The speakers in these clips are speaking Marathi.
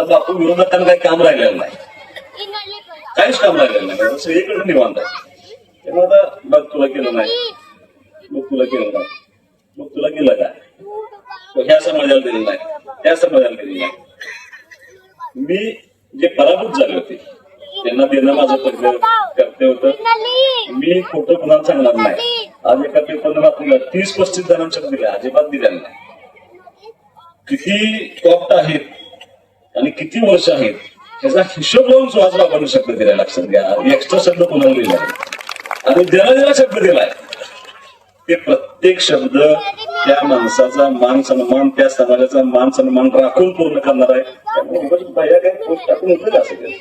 बापू विरोधकांना काही काम राहिलेलं नाही, काहीच काम राहिलेलं नाही, सगळीकडे निवांत आहे. तेव्हा आता बघ तुला केलं नाही, मग तुला केलं नाही, मग तुला केलं काय, ह्या समाजाला दिलं नाही, त्या समाजाला दिलं नाही. मी जे पराभूत झाले होते त्यांना देणं माझं पहिलं कर्तव्य होतं. मी खोटं कुणाला सांगणार नाही. आज एका पेपरनं बातमी 30-35 जणांच्या दिल्या, अजिबात दिल्या नाही. किती कॉप्ट आहेत आणि किती वर्ष आहेत त्याचा हिशोब लावून सुहास बाबांनी शब्द दिलाय. लक्षात घ्या, एक्स्ट्रा शब्द कोणाला दिलाय आणि ज्याला शब्द दिलाय ते प्रत्येक शब्द त्या माणसाचा मान सन्मान, त्या समाजाचा मान सन्मान राखून पूर्ण करणार आहे. त्यामुळे बाया काय पोस्ट टाकून उठले असेल,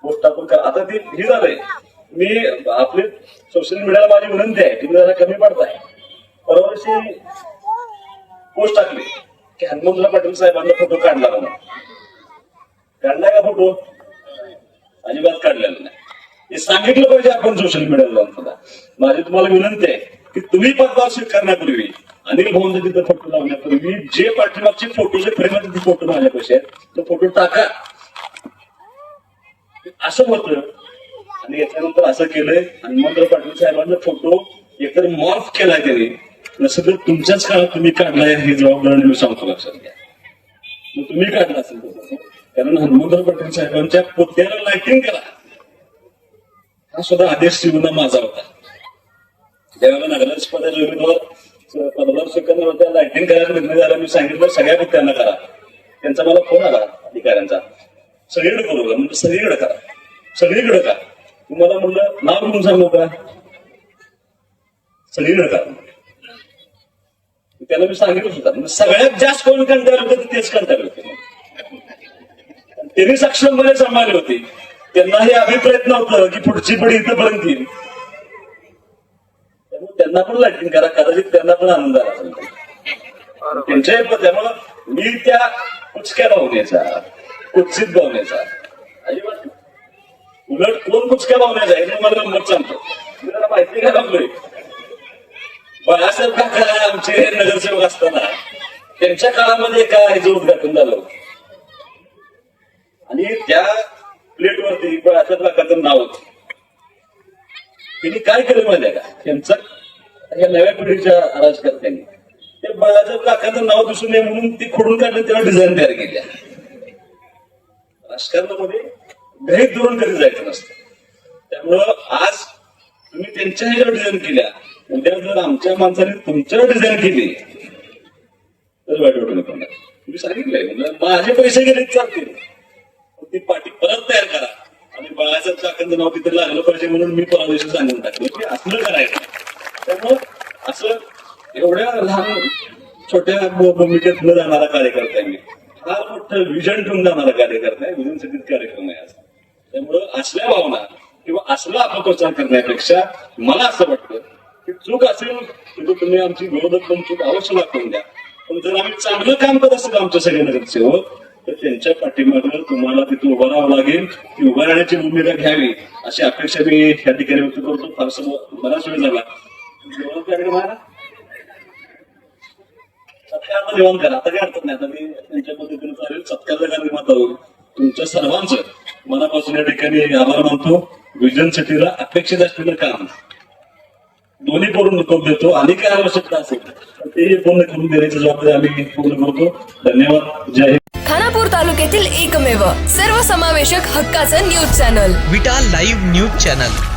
पोस्ट टाकून आता ते हे झालंय. मी आपले सोशल मीडियाला माझी विनंती आहे, तुम्ही जरा कमी पडताय. परवा दिवशी पोस्ट टाकली की हनुमंतराव पाटील साहेबांना फोटो काढला म्हणून. काढलाय का फोटो? अजिबात काढलेला नाही. हे सांगितलं पाहिजे आपण सोशल मीडियाला जाऊन सुद्धा. माझी तुम्हाला विनंती आहे की तुम्ही पदभार स्वीकारण्यापूर्वी, अनिल भाऊंचा तिथे फोटो लावण्यापूर्वी जे पाठीमागचे फोटो जे फ्रेम आहेत, फोटो माझ्यापाशी आहेत, तो फोटो टाका. असं होतं आणि याच्यानंतर असं केलंय. हनुमंतराव पाटील साहेबांचा फोटो एकतर मॉर्फ केलाय त्यांनी, सगळं तुमच्याच काळात तुम्ही काढलाय हे जबाबदारी मी सांगतो. लक्षात घ्या, मग तुम्ही काढला असेल कारण हनुमंतराव पाटील साहेबांच्या पुतळ्याला लाइटिंग करा हा सुद्धा आदेश शिवना माझा होता. ज्यावेळेला नगराध्यक्ष पदाचे उमेदवार पदभार स्वीकारणार होत्या, लाइटिंग करायला लग्न झालं, मी सांगितलं सगळ्या पुतळ्यांना करा. त्यांचा मला फोन आला अधिकाऱ्यांचा, सगळीकडे करू म्हणजे सगळीकडे करा, सगळीकडे करा. तुम्हाला म्हणलं नाव घेऊन सांगू का, सगळीकडे करा. त्याला मी सांगितलं सुद्धा. सगळ्यात जास्त कोण कंटाळले होते तेच कंटाळले होते. त्यांनी सक्षमपणे सांभाळले होते. त्यांना हे अभिप्रेत नव्हतं की पुढची पिढी इथंपर्यंत येईल. त्यामुळे त्यांना पण लाइटिंग करा, कदाचित त्यांना पण आनंद आला असेल त्यांच्या. त्यामुळं मी त्या कुचक्या भावनेचा, कुत्सित भावनेचा अजिबात, उलट कोण कुचक्या भावनेचा आहे हे मला नंबर सांगतो. मी त्याला माहिती काय लागलोय. बाळासाहेब काका आमचे नगरसेवक असताना त्यांच्या काळामध्ये एका ह्याचं उद्घाटन झालं आणि त्या प्लेटवरती बाळासाहेब काकाचं नाव होतं. त्यांनी काय केलं माहिती आहे का, त्यांचा या नव्या पिढीच्या राजकारत्यांनी ते बाळासाहेब काकाचं नाव दिसून नये म्हणून ती खोडून काढलं, त्याला डिझाईन तयार केल्या. राजकारणामध्ये गैर धोरण कधी जायचं नसतं. त्यामुळं आज तुम्ही त्यांच्या ह्याच्यावर डिझाईन केल्या, उद्या जर आमच्या माणसाने तुमच्यावर डिझाईन केली तर वाईट वाटू नका. तुम्ही सांगितलंय म्हणजे माझे पैसे गेले चालतील, ती पाठी परत तयार करा आणि बाळासाहेब काकांचं नाव तिथे लागलं पाहिजे म्हणून मी परदेशी सांगून टाकलं की असलं करायचं. त्यामुळं असं एवढ्या लहान छोट्या भूमिकेत न जाणारा कार्यकर्ता आहे मी, फार मोठं विजन ठेवून जाणारा कार्यकर्ता आहे. विजन सगळीच कार्यक्रम आहे. त्यामुळं असल्या भावना किंवा असला अपप्रचार करण्यापेक्षा मला असं वाटतं की चूक असेल तर तुम्ही आमची विरोधक पण चूक अवश्य दाखवून द्या. पण जर आम्ही चांगलं काम करत असेल आमच्या सगळ्या नगरसेवक तर त्यांच्या पाठीमागं तुम्हाला तिथे उभं राहावं लागेल. ती उभं राहण्याची भूमिका घ्यावी अशी अपेक्षा मी या ठिकाणी व्यक्त करतो. फारसं बराच वेळ झाला. सत्कार जेवण करा, आता काय अडचण नाही. आता मी त्यांच्या पद्धतीने चालेल. सत्कारचा कार्यक्रमात आहोत. तुमच्या सर्वांचं मनापासून या ठिकाणी आभार मानतो. विजन सिटीला अपेक्षित असलेलं काम दोन्ही करून देतो. आणि काय आवश्यकता असेल ते पूर्ण करून देण्याची जबाबदारी आम्ही पूर्ण करतो. धन्यवाद. जय हिंद. खानापूर तालुक्यातील एकमेव सर्वसमावेशक हक्काचं न्यूज चॅनल विटा लाईव्ह न्यूज चॅनल.